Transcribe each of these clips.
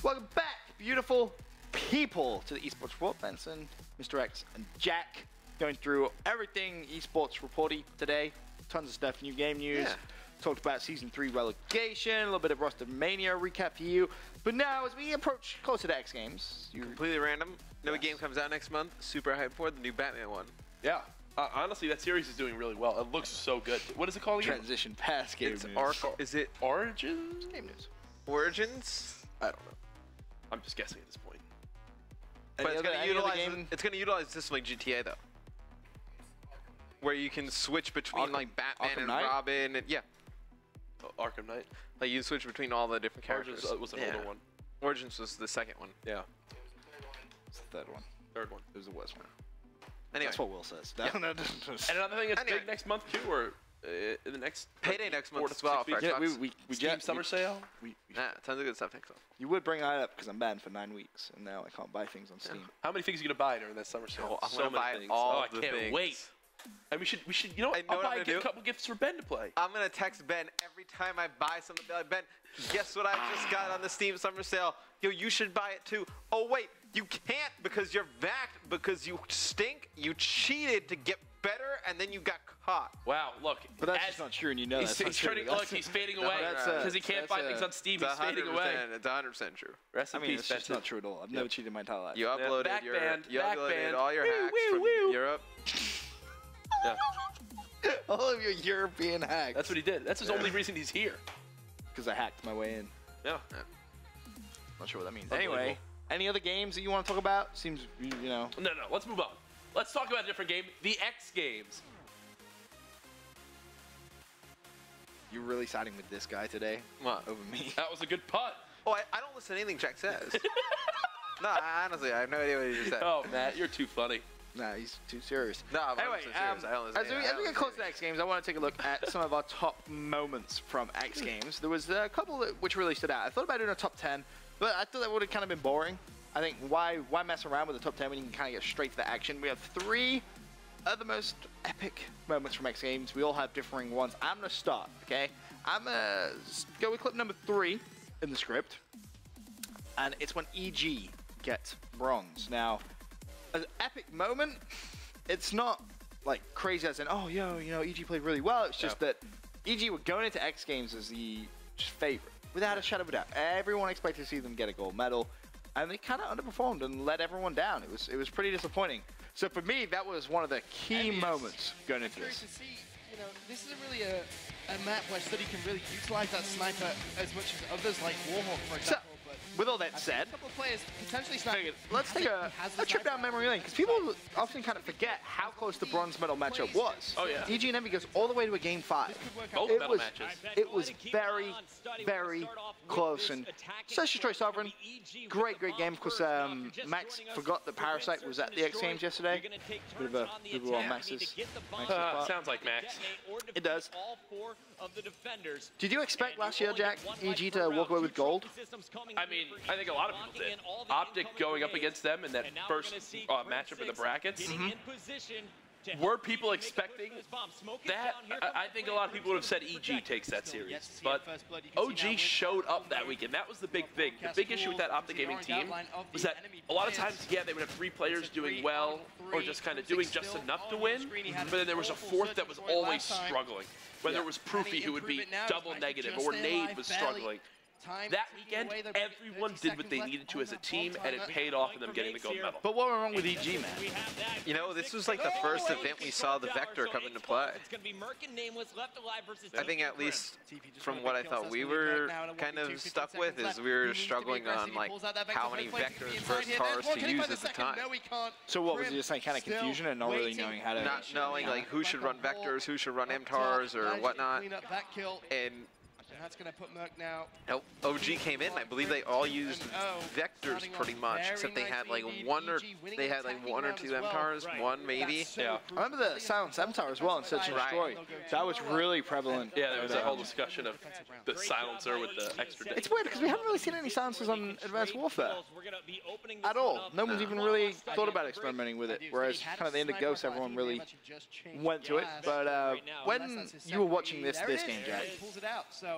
Welcome back, beautiful people, to the eSports Report. Benson, Mr. X, and Jack going through everything eSports reporty today. Tons of stuff, new game news. Yeah. Talked about Season 3 relegation, a little bit of Roster Mania recap for you. But now, as we approach closer to X Games, completely random. No game comes out next month. Super hyped for the new Batman one. Yeah. Honestly, that series is doing really well. It looks so good. What is it called again? Transition past game It's news. Is it Origins? Game news. Origins? I don't know. I'm just guessing at this point. But it's going to utilize a system like GTA though, where you can switch between like Batman and Robin, and Arkham Knight. Like you switch between all the different characters. Origins was an older one. Origins was the second one. Yeah. It's the third one. Third one. It was the worst one. Anyway. That's what Will says. And another thing that's big next month too, or in the next Payday next month as well. We Steam Summer Sale. Tons of good stuff next month. You would bring that up because I'm banned for 9 weeks, and now I can't buy things on Steam. How many things are you gonna buy during that summer sale? I'm gonna buy all the things. I can't wait. And we should. You know what? I'll buy a couple gifts for Ben to play. I'm gonna text Ben every time I buy something. Be like, Ben, guess what I just got on the Steam Summer Sale? Yo, you should buy it too. Oh wait, you can't because you're vaxxed because you stink. You cheated to get better, and then you got caught. Wow, look. But that's just not true, and you know that's not true. Look, he's fading away because he can't buy things on Steam. He's fading away. It's 100% true. Rest in peace. That's not true at all. I've never cheated in my entire life. You uploaded all your hacks from Europe. Yeah. All of your European hacks. That's what he did. That's his only reason he's here. Because I hacked my way in. Yeah. Not sure what that means. Anyway, any other games that you want to talk about? Seems, you know. No. Let's move on. Let's talk about a different game. The X Games. You're really siding with this guy today? What? Over me. That was a good putt. Oh, I don't listen to anything Jack says. No, honestly, I have no idea what he just said. Oh, Matt, you're too funny. Nah, he's too serious. No, I'm anyway, serious. I don't listen as we get close to X Games, I want to take a look at some of our top moments from X Games. There was a couple which really stood out. I thought about doing a top 10, but I thought that would have kind of been boring. I think why mess around with the top 10 when you can kind of get straight to the action? We have 3 of the most epic moments from X Games. We all have differing ones. I'm going to start, okay? I'm going to go with clip number 3 in the script. And it's when EG gets bronze. Now, an epic moment, it's not like crazy as in, oh, you know, EG played really well. It's just that EG were going into X Games as the favorite, without a shadow of a doubt. Everyone expected to see them get a gold medal, and they kind of underperformed and let everyone down. It was pretty disappointing. So for me, that was one of the key moments going into this. To see, you know, this isn't really a map where Study can really utilize that sniper as much as others, like Warhawk, for example. With all that said, a couple of players potentially sniping. Let's take a trip down memory lane, because people often kind of forget how close the bronze medal matchup was. Oh yeah. EG and Envy goes all the way to a game 5. Both medal matches. It was very, very close. And Session Troy Sovereign, great game. Of course, Max forgot that Parasite was at the X Games yesterday. Bit of a Max's sounds like Max. It does. Did you expect last year, Jack, EG to walk away with gold? I mean, I think a lot of people did. Optic going up against them in that first matchup in the brackets. Were people expecting that? I think a lot of people would have said EG takes that series. But OG showed up that weekend. That was the big thing. The big issue with that Optic Gaming team was that a lot of times, they would have 3 players doing well or just kind of doing just enough to win. But then there was a 4th that was always struggling. Whether it was Proofy, who would be double negative, or Nade was struggling. That weekend, everyone did what they needed to as a team, and it paid off in them getting the gold medal. But what went wrong with EG, man? You know, this was like the first event we saw the Vector come into play. I think at least from what I thought we were kind of stuck with is we were struggling on like how many Vectors versus Tars to use at the time. So what, was it just like kind of confusion and not really knowing how to... Not knowing like who should run Vectors, who should run MTARs or whatnot. And that's going to put Merc now. OG came in. I believe they all used Vectors pretty much, except they had like one or 2 MTARs, one maybe. Yeah. I remember the Silence MTAR as well in Search and Destroy. That was really prevalent. Yeah, there was a whole discussion of the silencer with the extra. It's weird because we haven't really seen any silencers on Advanced Warfare at all. No one's even really thought about experimenting with it. Whereas kind of the end of Ghost, everyone really went to it. But when you were watching this game, Jack,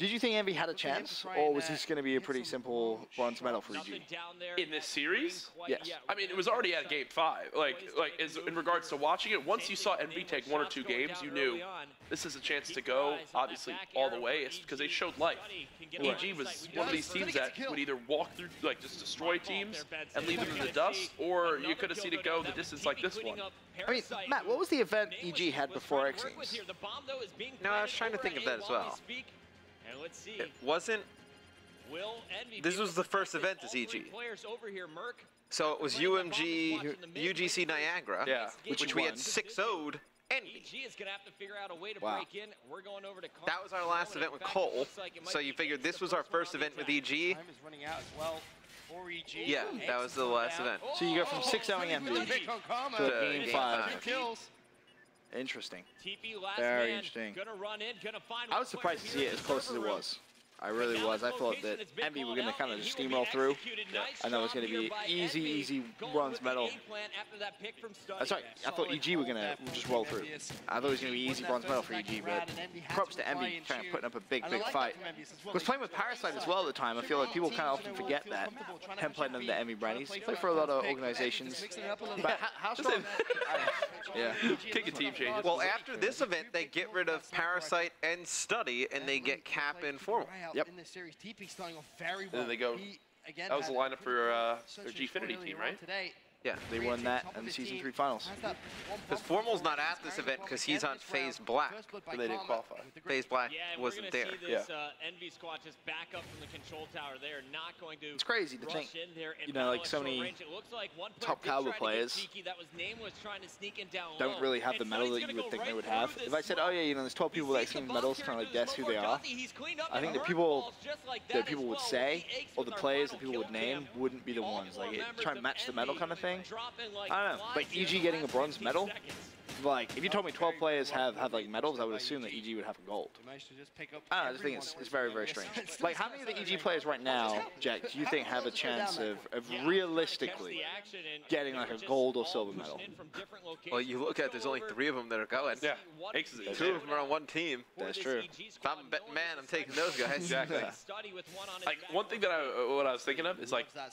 Did you think Envy had a chance, or was this going to be a pretty simple bronze medal for EG? In this series? Yes. I mean, it was already at game 5. Like in regards to watching it, once you saw Envy take 1 or 2 games, you knew this is a chance to go, obviously, all the way, because they showed life. EG was one of these teams that would either walk through, like, just destroy teams and leave them in the dust, or you could have seen it go the distance like this one. I mean, Matt, what was the event EG had before X Games? No, I was trying to think of that as well. It wasn't. This was the first event as EG. So it was UGC Niagara, Yeah, which we had 6-0'd Envy. Wow. That was our last event with Cole. So you figured this was our first event with EG. Time is running out as well for EG. Yeah, that was the last event. So you go from 6-0ing Envy Pick on Karma. to To game game 5. five. Kills. Interesting. Very Very interesting. I was surprised to see it as close as it was. I really was. I thought that Envy were going to kind of just steamroll through, and that was going to be easy bronze medal. That's right. I thought EG were going to just roll through. I thought it was going to be easy bronze medal for EG, but props to Envy kind of putting up a big fight. Was playing with Parasite as well at the time. I feel like people kind of often forget that. Him playing under the Envy brand. He's played for a lot of organizations. But how strong? Yeah. Kick a team changes. Well, after this event, they get rid of Parasite and Study, and they get Cap and Formal. Yep. In this series, TP starting off very well. then they go- He, again, That was the had lineup for such their a Gfinity scoring team, run right? today. Yeah. They won that in the Season 3 finals. Because Formal's not at this event because he's on FaZe Black. But they didn't qualify. FaZe Black wasn't there. This, Envy squad just back up from the control tower. They are not going to It's crazy to think, rush in there and you know, like battle so at short many range. It looks like one player top did caliber try to get players cheeky. That was Name was trying to sneak in down don't low. really have the And medal Sonny's that you gonna would go think they right would through have. this If I said, smoke. oh yeah, you know, there's 12 people that He sees X-Games the medals, bump kind of here like guess through who the they smoke. are. He's cleaned up I think and the hurt people balls just like that that people as would well. say, He aches or with the our players that final people would kill name, cam. wouldn't be the All ones. four Like, members try and of match the medal Envy kind of thing. dropping like I don't know. Like, flies here EG in the getting a last bronze 15 medal, seconds. like, if you told me 12 players have like medals, I would assume that EG would have a gold. I just think it's very strange. Like, how many of the EG players right now, Jack, do you think have a chance of realistically getting like a gold or silver medal? Well, you look at there's only 3 of them that are going. Yeah. Aces is 2 of them are on one team. That's true. If I'm a betting man, I'm taking those guys. Exactly. Like, one thing that what I was thinking of is, like, that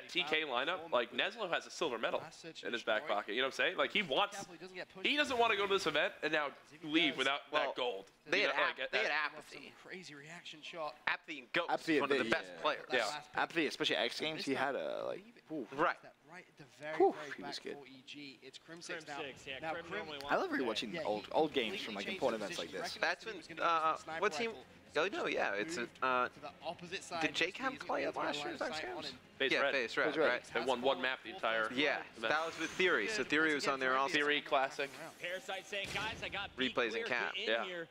TK lineup, like, Neslo has a silver medal in his back pocket. You know what I'm saying? Like, he doesn't want to go to this event and now leave without that gold. They You had, know, like, they had that- Apathy. Crazy reaction shot. Apathy and Ghost, Apathy, one of the yeah. best players. Yeah. Apathy, especially X Games, he had a like. Ooh. Right. Right at the very, Whew, very he was back good. for EG. It's Crim 6 Crim now. 6, yeah, Now Crim Crim, normally I love wants rewatching yeah, old he games from like completely important changed events like his this. position. That's when, He was gonna use the sniper what team? rifle. Oh, no, yeah, it's Moved a, to the opposite side. did J-Cam play at last year's X Games? Face Yeah, red. FaZe Red, Face Red. right? They won one map the entire Yeah, event. that was with Theory. So Theory was on there also. Theory Classic. Parasite saying, guys, I got beat Replays and clear, cap. get in Yeah. here.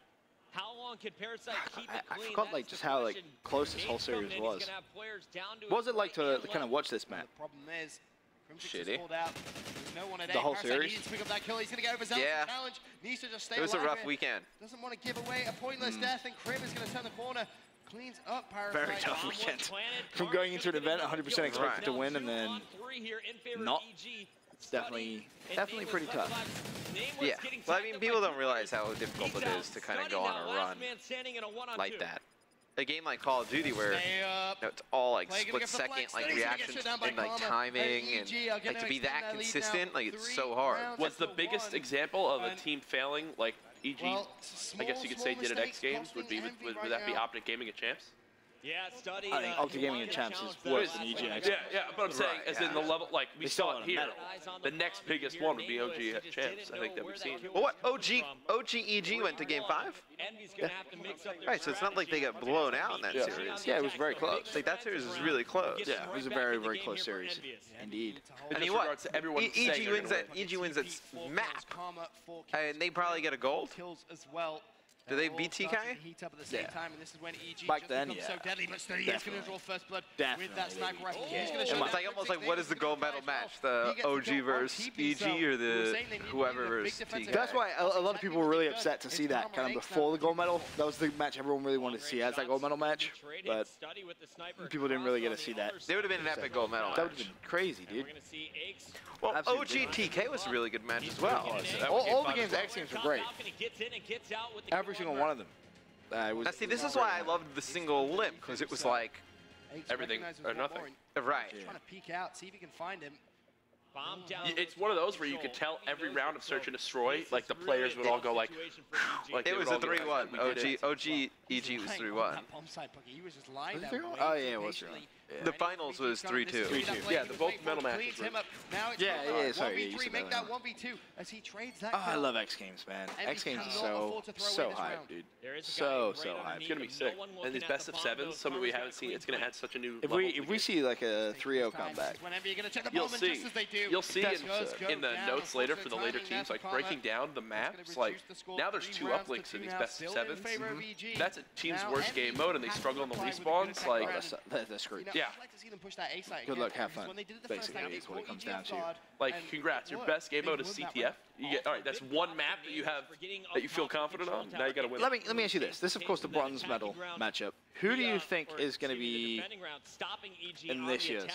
How long can Parasite keep it I clean? forgot That's like the just how like question. close this whole Game's coming series in, he's was. gonna have players down to What was his it like right to and kind of left. watch this, Matt? The problem is, Crim 6 Shitty. is pulled out. There's no one at The A. whole Parasite series? needs to pick up that kill. He's going to go over Zealous Yeah. challenge. Needs to just stay It was a alive rough here. weekend. Doesn't want to give away a pointless death, and Crim is going to turn the corner. Cleans up Parasite. Very tough Bomb was weekend. planted. From Mark going into an just event, getting 100% the kill. expected to Now win, and 2 then on 3 here in favor of not. EG. It's definitely pretty tough. Yeah. Well, I mean, people don't realize how difficult it is to kind of go on a run like that. A game like Call of Duty where Stay up. you know, it's all like Play, gonna split go for second flex. like He's gonna get reactions shut down by and like Karma. timing And and EG are gonna like to be extend that their lead consistent, now. like it's 3 so hard. rounds Was the to biggest 1. example of a And- team failing, like EG, Well, I guess you could say did at X Games, would that be Optic Gaming at Champs? Yeah, Study. I think Optic Gaming and Champs is worse than EG and X Yeah, yeah, but I'm saying, Right, as in the level, like, we They still saw want it a here. medal. The next biggest one would be OG at Champs, I think, that we've seen. Well, what OG EG went to Game 5? Right, so it's not like they got blown out in that Yeah. series. Yeah, it was very close. Like that series was really close. Yeah, it was a very close series. Indeed. In I mean, just what? regards to everyone saying EG they're wins gonna that. win. EG wins that map, and they probably get a gold. Kills as well. Do they All beat starting TK? to heat up at the same Yeah. time, and this is when EG Back just then, becomes yeah. so deadly. But Study is going to Definitely. draw first blood with Definitely. that sniper rifle. He's going to It's show like almost like what is the gold medal match? The OG versus EG or the whoever versus TK? That's why a lot of people were really upset to see that kind of before the gold medal. That was the match everyone really wanted to see as that gold medal match, but people didn't really get to see that. They would have been an epic gold medal That would have match. been crazy, dude. Well, absolutely. OG TK was a really good match as well. That was All the Game games 5 X Games were great. Every single one of them. Now, see, this is why I loved the single limp, because it was like, everything or nothing. right. Trying to peek out, see if he can find him. Bomb down. It's one of those where you could tell every round of Search and Destroy, like the players would all go like It was a 3-1. OG EG was 3-1. He was just lying there. Oh, yeah, it was 3-1. Yeah. The finals was 3-2. 3-2. Yeah, the both medal matches were. Yeah, sorry, you 1v3, said make that. that 1v2 as he trades that. Oh, I love X Games, man. X Games is so hype, dude. So hype. It's gonna be sick. And these best of sevens, something we haven't seen, it's gonna add such a new. If we see like a 3-0 comeback, you'll see. You'll see in the notes later for the later teams, like breaking down the maps. Like now there's 2 uplinks in these best of sevens. That's a team's worst game mode, and they struggle in the respawns. Like they're screwed. Yeah. Good luck, have fun. Basically, is what it comes down to. Like, congrats, your best game mode is CTF. You get, all right, that's one map that you have that you feel confident on. Now you got to win. Let me ask you this. This, of course, the bronze medal matchup. Who do you think is going to be in this year's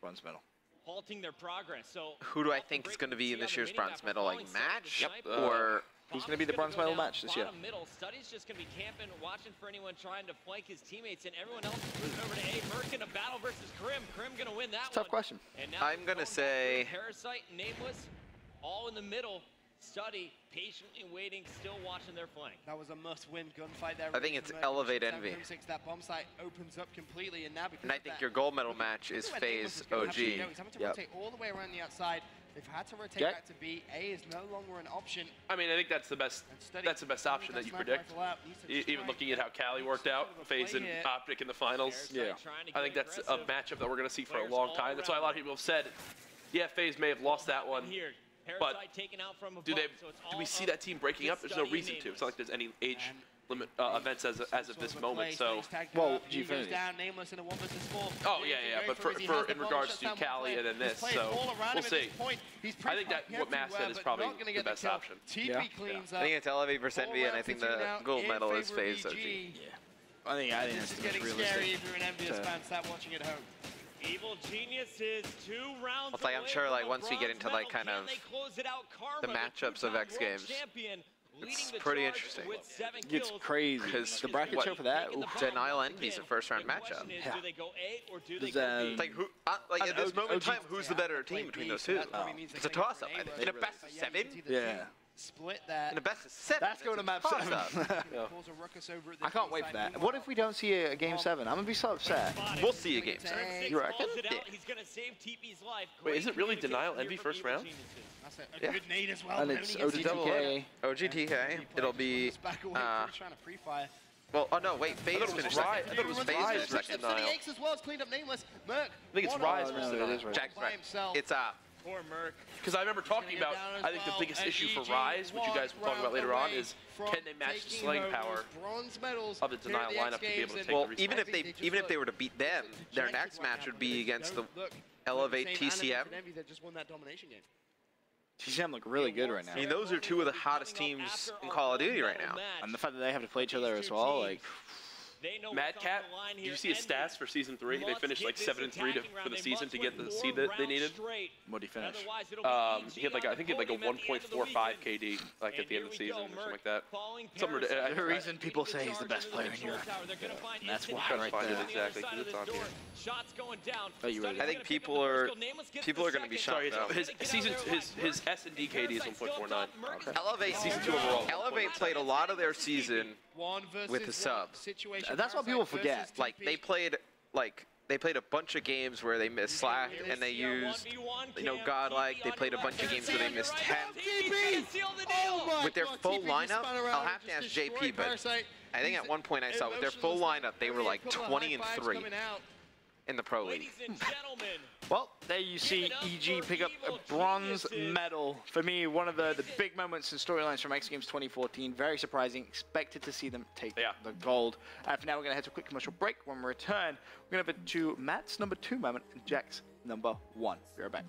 bronze medal? Halting their progress. So Who do I think is going to be in this year's bronze medal match? Yep. Or who's going to be the bronze medal match this year? Middle. Study's just going to be camping, watching for anyone trying to flank his teammates, and everyone else is moving over to A. Merc in a battle versus Krim. Krim going to win that Tough question. And now I'm going to say Parasite, Nameless, all in the middle. Study patiently waiting, still watching their flank. That was a must-win gunfight there. I think it's Elevate Envy. That bomb site opens up completely, and now because And I think your gold medal match is FaZe OG. He's having to rotate all the way around the outside. They've had to rotate back to B. A is no longer an option. I mean, I think that's the best. That's the best option that you predict. Even looking at how Cali worked out, FaZe and Optic in the finals. Yeah. I think that's a matchup that we're going to see for a long time. That's why a lot of people have said, yeah, FaZe may have lost that one. But do we see that team breaking up? There's no reason to. It's not like there's any age limit events as of this moment. So, well, G-Finity. Oh yeah. But for in regards to Cali and then this, so we'll see. I think that what Matt said is probably the best option. Yeah. I think it's Elevate versus Envy, and I think the gold medal is FaZe OG. Yeah. I think that's the most realistic. If you're an envious fan, stop watching at home. Evil Geniuses, 2 rounds. It's like I'm sure like once we get into like kind of the matchups of X Games, it's pretty interesting. It's crazy because the bracket show for that. Denial Envy's a first-round matchup. Yeah. Do they go A or do they go B? Like who? Like at this moment in time, who's the better team between those two? It's a toss-up. I think. In a best of 7. Yeah. Split that. In a best of 7. That's going to map 7. I can't wait for that. What if we don't see a game 7? I'm gonna be so upset. We'll see a game 7. You reckon? Yeah. He's gonna save TP's life. Wait, is it really Denial Envy first round? That's a good nade as well. And it's OGTK. OGTK. It'll be. Trying to pre-fire. Well, oh no, wait. FaZe finished second. I thought it was FaZe finished second. Denial. As well as cleaned up Nameless. Merc. I think it's Rise versus Denial. Jack It's Poor Merc. Because I remember talking about, I think the biggest issue for Rise, which you guys will talk about later on, is can they match the slaying power of the Denial lineup to be able to take the respawn? even if they were to beat them, their next match would be against the Elevate TCM. TCM look really good right now. I mean, those are 2 of the hottest teams in Call of Duty right now. And the fact that they have to play each other as well, like. Mad Cat, did you see his stats for season 3? They finished like 7-3 for the season to get the seed that they needed. What did he finish? He had like I think he had like a 1.45 KD like at the end of the season or something like that. The reason people say he's the best player in Europe. And that's why right find there. it exactly because it's on here. Oh, you ready? I think people are going to be shocked though. His S&D KD is 1.49. Okay. Elevate season 2 overall. Elevate played a lot of their season with the sub. That's what people forget. Like they played a bunch of games where they missed Slack and they used, Godlike. They played a bunch of games where they missed 10. With their full lineup, I'll have to ask JP, but I think at one point I saw with their full lineup, they were like 20-3 in the Pro League. Well, there you see EG pick up a bronze medal. For me, one of the big moments and storylines from X Games 2014. Very surprising. Expected to see them take the gold. For now, we're going to head to a quick commercial break. When we return, we're going to head to Matt's number 2 moment and Jack's number 1. Be right back.